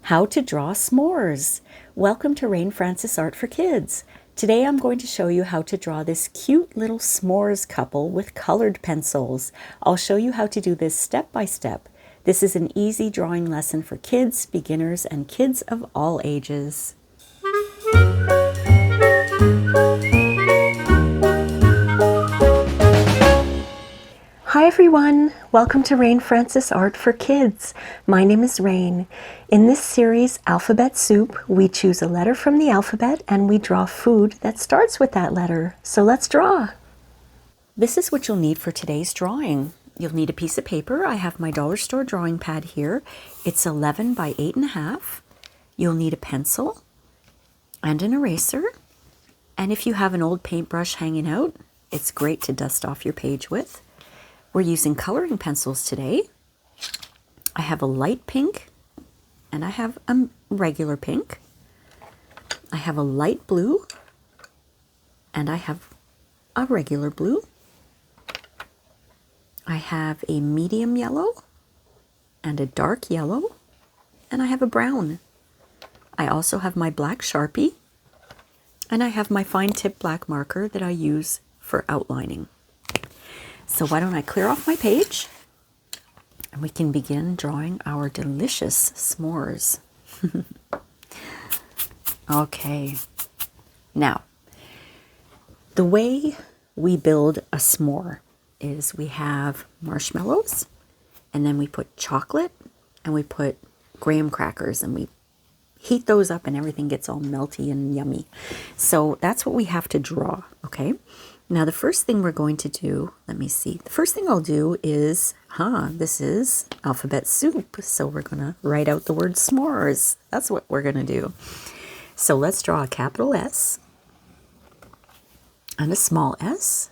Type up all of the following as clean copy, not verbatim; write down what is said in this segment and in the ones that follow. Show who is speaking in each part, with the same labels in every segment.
Speaker 1: How to draw s'mores. Welcome to Rain Francis Art for Kids. Today I'm going to show you how to draw this cute little s'mores couple with colored pencils. I'll show you how to do this step by step. This is an easy drawing lesson for kids, beginners, and kids of all ages. Hi everyone, welcome to Rain Francis Art for Kids. My name is Rain. In this series, Alphabet Soup, we choose a letter from the alphabet and we draw food that starts with that letter. So let's draw. This is what you'll need for today's drawing. You'll need a piece of paper. I have my dollar store drawing pad here. It's 11 by 8.5. You'll need a pencil and an eraser. And if you have an old paintbrush hanging out, it's great to dust off your page with. We're using coloring pencils today. I have a light pink and I have a regular pink. I have a light blue and I have a regular blue. I have a medium yellow and a dark yellow, and I have a brown. I also have my black Sharpie, and I have my fine tip black marker that I use for outlining. So why don't I clear off my page and we can begin drawing our delicious s'mores. Okay, now the way we build a s'more is we have marshmallows and then we put chocolate and we put graham crackers and we heat those up and everything gets all melty and yummy. So that's what we have to draw, okay? Now the first thing we're going to do, let me see. The first thing I'll do is, this is alphabet soup. So we're going to write out the word s'mores. That's what we're going to do. So let's draw a capital S and a small s.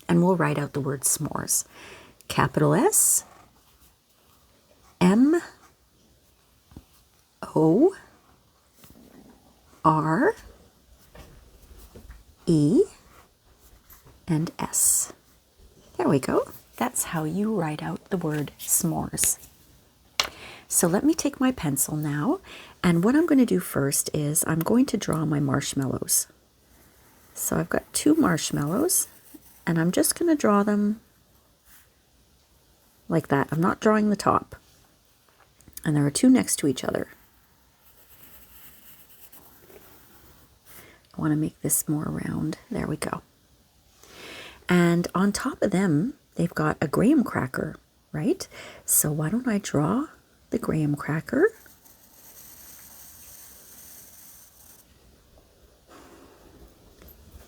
Speaker 1: And we'll write out the word s'mores. Capital S, M, O, R, E, and S. There we go. That's how you write out the word s'mores. So let me take my pencil now, and what I'm going to do first is I'm going to draw my marshmallows. So I've got 2 marshmallows, and I'm just going to draw them like that. I'm not drawing the top. And there are 2 next to each other. I want to make this more round. There we go. And on top of them, they've got a graham cracker, right? So why don't I draw the graham cracker?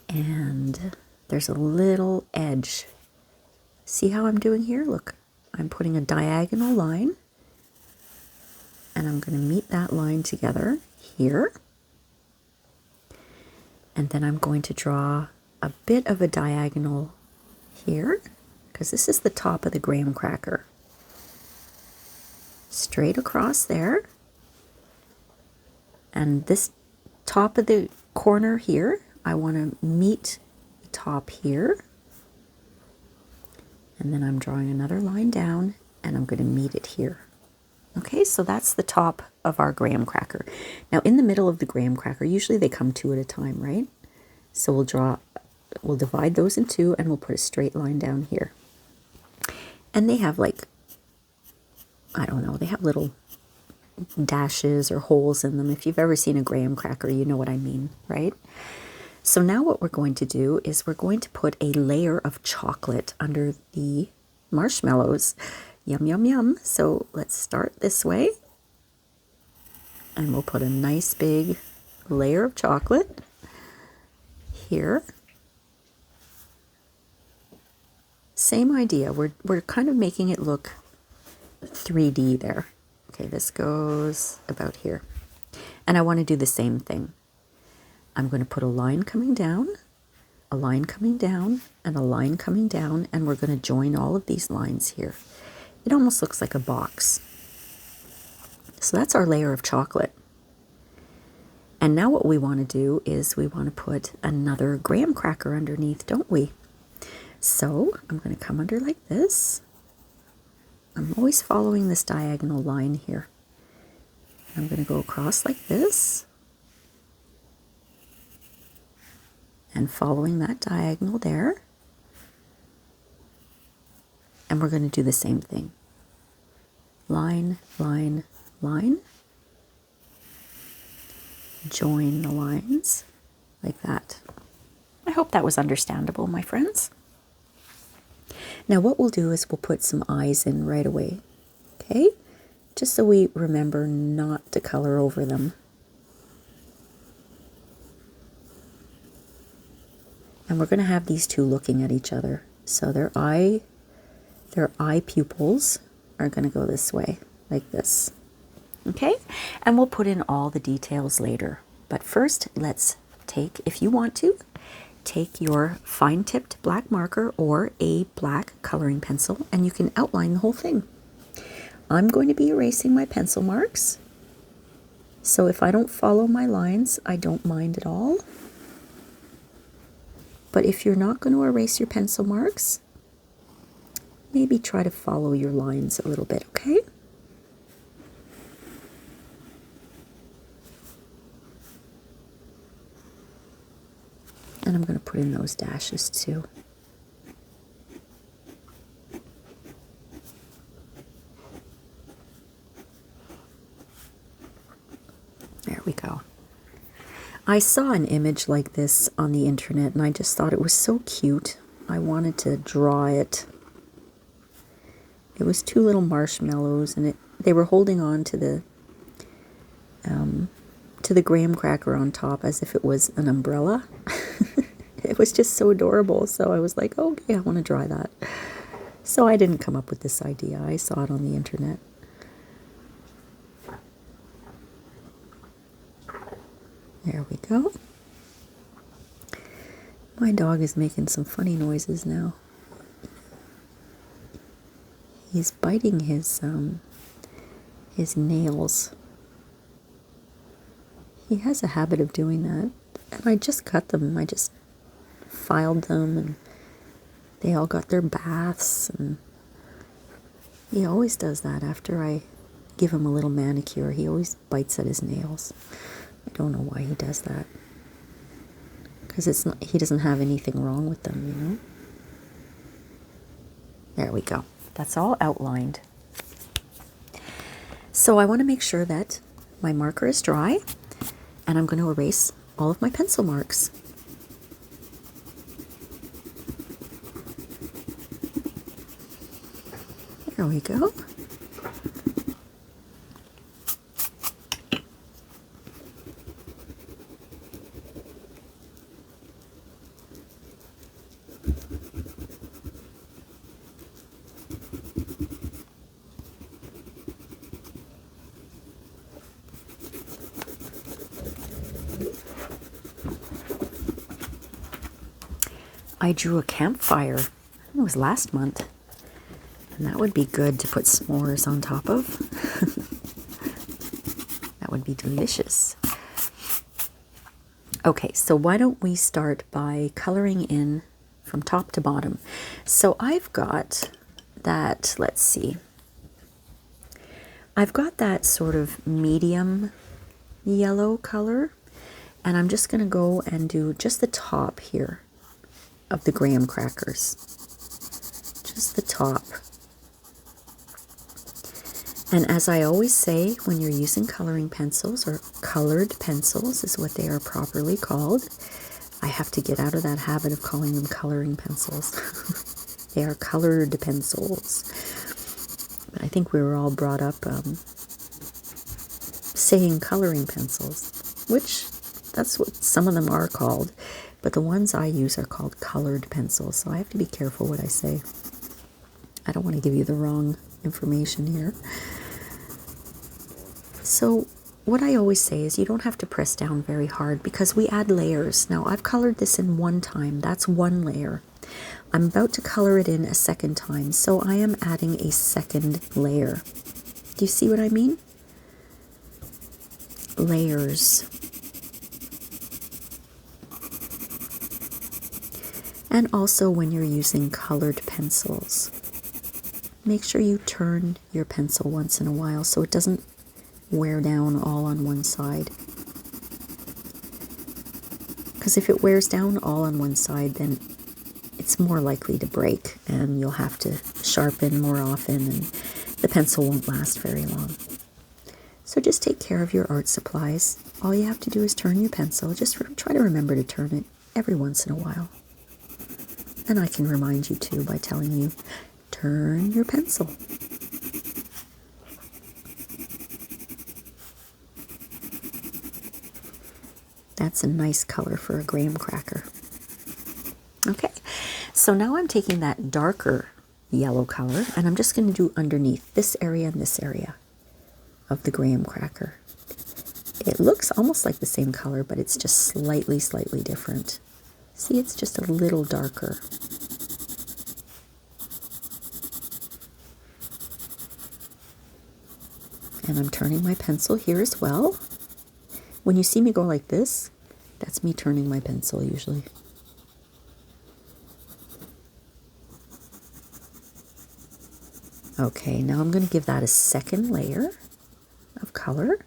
Speaker 1: And there's a little edge. See how I'm doing here? Look, I'm putting a diagonal line and I'm going to meet that line together here. And then I'm going to draw a bit of a diagonal here, because this is the top of the graham cracker. Straight across there. And this top of the corner here, I want to meet the top here. And then I'm drawing another line down, and I'm going to meet it here. Okay, so that's the top of our graham cracker. Now in the middle of the graham cracker, usually they come 2 at a time, right? So we'll divide those in 2 and we'll put a straight line down here. And they have like, I don't know, they have little dashes or holes in them. If you've ever seen a graham cracker, you know what I mean, right? So now what we're going to do is we're going to put a layer of chocolate under the marshmallows. Yum, yum, yum. So let's start this way. And we'll put a nice big layer of chocolate here. Same idea. We're kind of making it look 3D there. Okay, this goes about here. And I want to do the same thing. I'm going to put a line coming down, a line coming down, and a line coming down, and we're going to join all of these lines here. It almost looks like a box. So that's our layer of chocolate. And now what we want to do is we want to put another graham cracker underneath, don't we? So I'm going to come under like this. I'm always following this diagonal line here. I'm going to go across like this. And following that diagonal there. And we're going to do the same thing. Line, line, line. Join the lines like that. I hope that was understandable, my friends. Now what we'll do is we'll put some eyes in right away, okay? Just so we remember not to color over them. And we're going to have these two looking at each other. So their eye pupils are going to go this way, like this. Okay? And we'll put in all the details later. But first, let's take, if you want to, take your fine-tipped black marker or a black coloring pencil, and you can outline the whole thing. I'm going to be erasing my pencil marks. So if I don't follow my lines, I don't mind at all. But if you're not going to erase your pencil marks, maybe try to follow your lines a little bit, okay? And I'm going to put in those dashes too. There we go. I saw an image like this on the internet and I just thought it was so cute. I wanted to draw it. It was two little marshmallows and they were holding on to the graham cracker on top as if it was an umbrella. It was just so adorable. So I was like, okay, I want to draw that. So I didn't come up with this idea. I saw it on the internet. There we go. My dog is making some funny noises now. He's biting his nails. He has a habit of doing that. And I just cut them. I just filed them and they all got their baths. And he always does that after I give him a little manicure. He always bites at his nails. I don't know why he does that. Because it's not, he doesn't have anything wrong with them, you know? There we go. That's all outlined. So I want to make sure that my marker is dry, and I'm going to erase all of my pencil marks. There we go. I drew a campfire. It was last month. And that would be good to put s'mores on top of. That would be delicious. Okay, so why don't we start by coloring in from top to bottom. So I've got that, let's see. I've got that sort of medium yellow color. And I'm just going to go and do just the top here of the graham crackers. Just the top. And as I always say, when you're using coloring pencils, or colored pencils is what they are properly called, I have to get out of that habit of calling them coloring pencils. They are colored pencils. But I think we were all brought up saying coloring pencils, which that's what some of them are called. But the ones I use are called colored pencils, so I have to be careful what I say. I don't want to give you the wrong information here. So what I always say is you don't have to press down very hard because we add layers. Now I've colored this in one time. That's one layer. I'm about to color it in a second time, so I am adding a second layer. Do you see what I mean? Layers. And also when you're using colored pencils, make sure you turn your pencil once in a while so it doesn't wear down all on one side. Because if it wears down all on one side, then it's more likely to break, and you'll have to sharpen more often, and the pencil won't last very long. So just take care of your art supplies. All you have to do is turn your pencil. Just try to remember to turn it every once in a while. And I can remind you too by telling you, turn your pencil. That's a nice color for a graham cracker. Okay, so now I'm taking that darker yellow color and I'm just going to do underneath this area and this area of the graham cracker. It looks almost like the same color, but it's just slightly different. See, it's just a little darker. And I'm turning my pencil here as well. When you see me go like this, that's me turning my pencil usually. Okay, now I'm going to give that a second layer of color,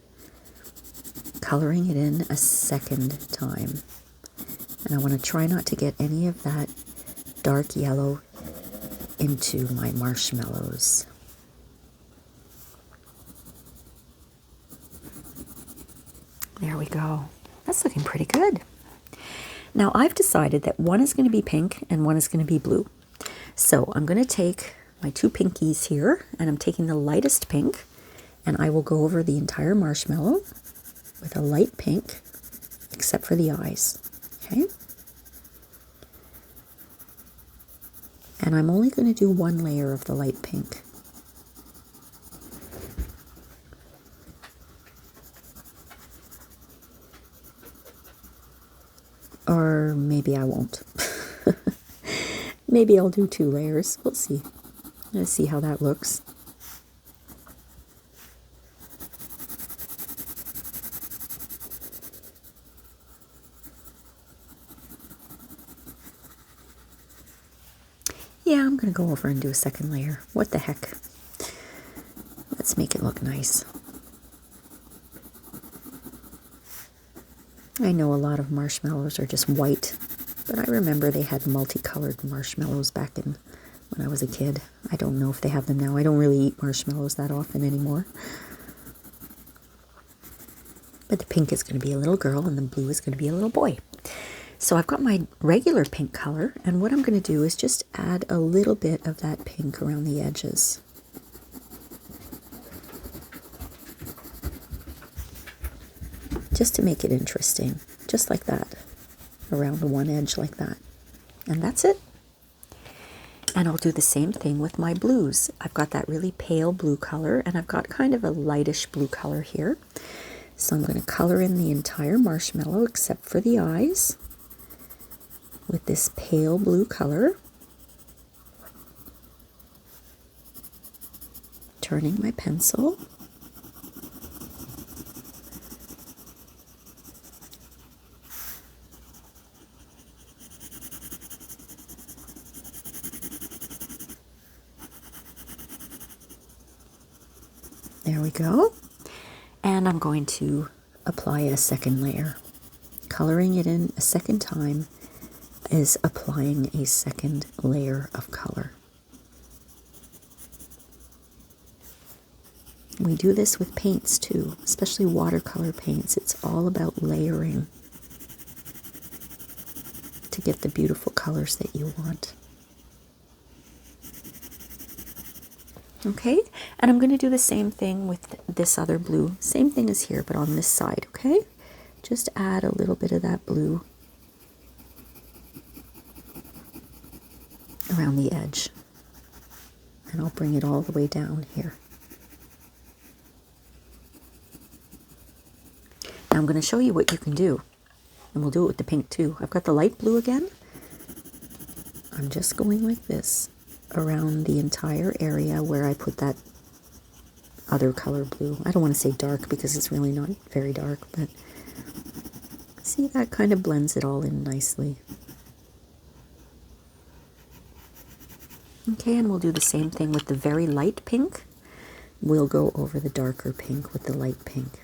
Speaker 1: coloring it in a second time. And I want to try not to get any of that dark yellow into my marshmallows. There we go. That's looking pretty good. Now I've decided that one is going to be pink and one is going to be blue. So I'm going to take my two pinkies here, and I'm taking the lightest pink, and I will go over the entire marshmallow with a light pink, except for the eyes. Okay? And I'm only going to do one layer of the light pink. Or maybe I won't. Maybe I'll do 2 layers. We'll see. Let's see how that looks. Yeah, I'm going to go over and do a second layer. What the heck? Let's make it look nice. I know a lot of marshmallows are just white, but I remember they had multicolored marshmallows back in when I was a kid. I don't know if they have them now. I don't really eat marshmallows that often anymore. But the pink is going to be a little girl and the blue is going to be a little boy. So I've got my regular pink color, and what I'm going to do is just add a little bit of that pink around the edges. Just to make it interesting, just like that, around the one edge like that. And that's it. And I'll do the same thing with my blues. I've got that really pale blue color, and I've got kind of a lightish blue color here. So I'm going to color in the entire marshmallow except for the eyes with this pale blue color. Turning my pencil. There we go. And I'm going to apply a second layer. Coloring it in a second time is applying a second layer of color. We do this with paints too, especially watercolor paints. It's all about layering to get the beautiful colors that you want. Okay, and I'm going to do the same thing with this other blue. Same thing as here, but on this side, okay? Just add a little bit of that blue around the edge. And I'll bring it all the way down here. Now I'm going to show you what you can do. And we'll do it with the pink too. I've got the light blue again. I'm just going like this around the entire area where I put that other color blue. I don't want to say dark because it's really not very dark, but see, that kind of blends it all in nicely. Okay, and we'll do the same thing with the very light pink. we'll go over the darker pink with the light pink.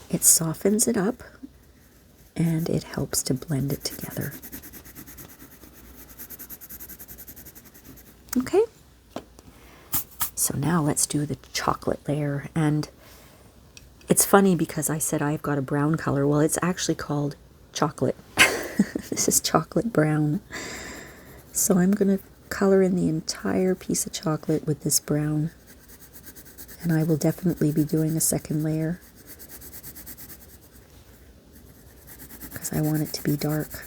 Speaker 1: It softens it up and it helps to blend it together. Okay, so now let's do the chocolate layer. And it's funny because I said I've got a brown color. Well, it's actually called chocolate. This is chocolate brown. So I'm going to color in the entire piece of chocolate with this brown. And I will definitely be doing a second layer because I want it to be dark.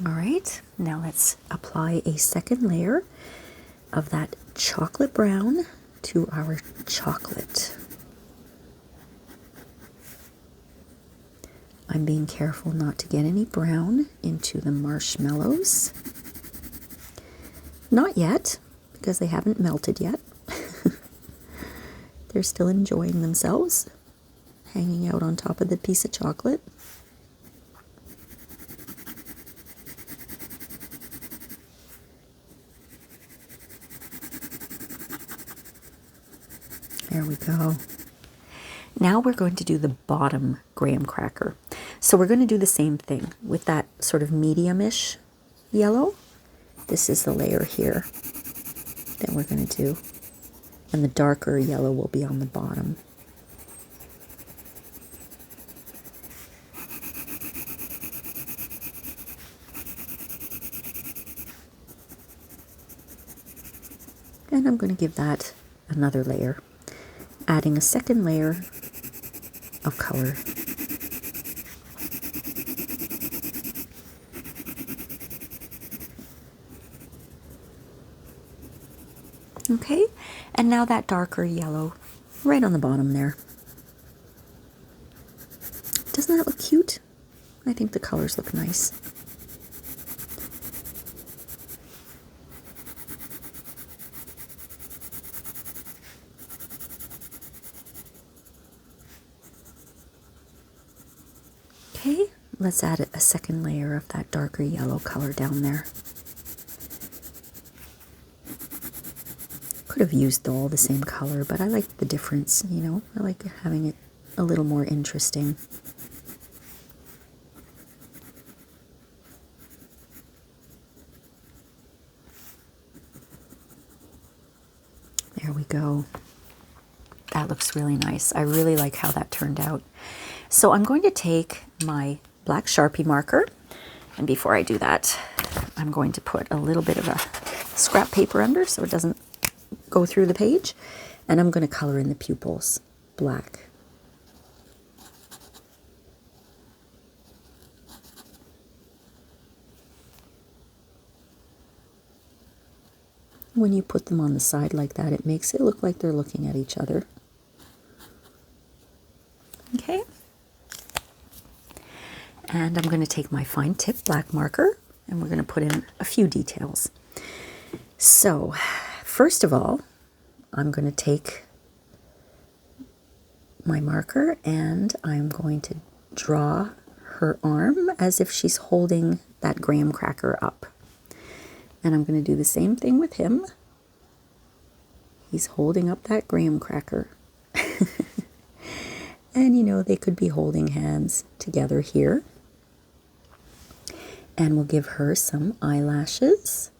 Speaker 1: All right, now let's apply a second layer of that chocolate brown to our chocolate. I'm being careful not to get any brown into the marshmallows. Not yet, because they haven't melted yet. They're still enjoying themselves, hanging out on top of the piece of chocolate. There we go. Now we're going to do the bottom graham cracker. So we're going to do the same thing with that sort of medium-ish yellow. This is the layer here that we're going to do. And the darker yellow will be on the bottom. And I'm going to give that another layer, adding a second layer of color. Okay, and now that darker yellow right on the bottom there. Doesn't that look cute? I think the colors look nice. Okay, let's add a second layer of that darker yellow color down there. Could have used all the same color, but I like the difference, you know. I like having it a little more interesting. There we go. That looks really nice. I really like how that turned out. So I'm going to take my black Sharpie marker, and before I do that, I'm going to put a little bit of a scrap paper under so it doesn't go through the page, and I'm going to color in the pupils black. When you put them on the side like that, it makes it look like they're looking at each other. Okay. And I'm going to take my fine tip black marker, and we're going to put in a few details. So, first of all, I'm going to take my marker and I'm going to draw her arm as if she's holding that graham cracker up. And I'm going to do the same thing with him. He's holding up that graham cracker. And you know, they could be holding hands together here. And we'll give her some eyelashes.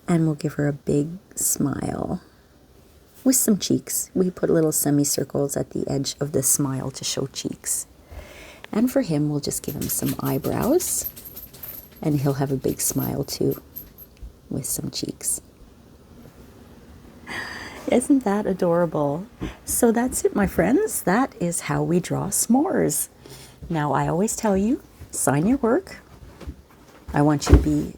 Speaker 1: And we'll give her a big smile with some cheeks. We put little semicircles at the edge of the smile to show cheeks. And for him, we'll just give him some eyebrows, and he'll have a big smile too with some cheeks. Isn't that adorable? So that's it, my friends. That is how we draw s'mores. Now, I always tell you, sign your work. I want you to be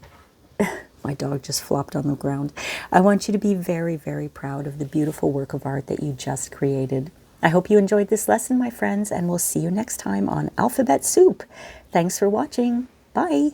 Speaker 1: My dog just flopped on the ground. I want you to be very, very proud of the beautiful work of art that you just created. I hope you enjoyed this lesson, my friends, and we'll see you next time on Alphabet Soup. Thanks for watching. Bye.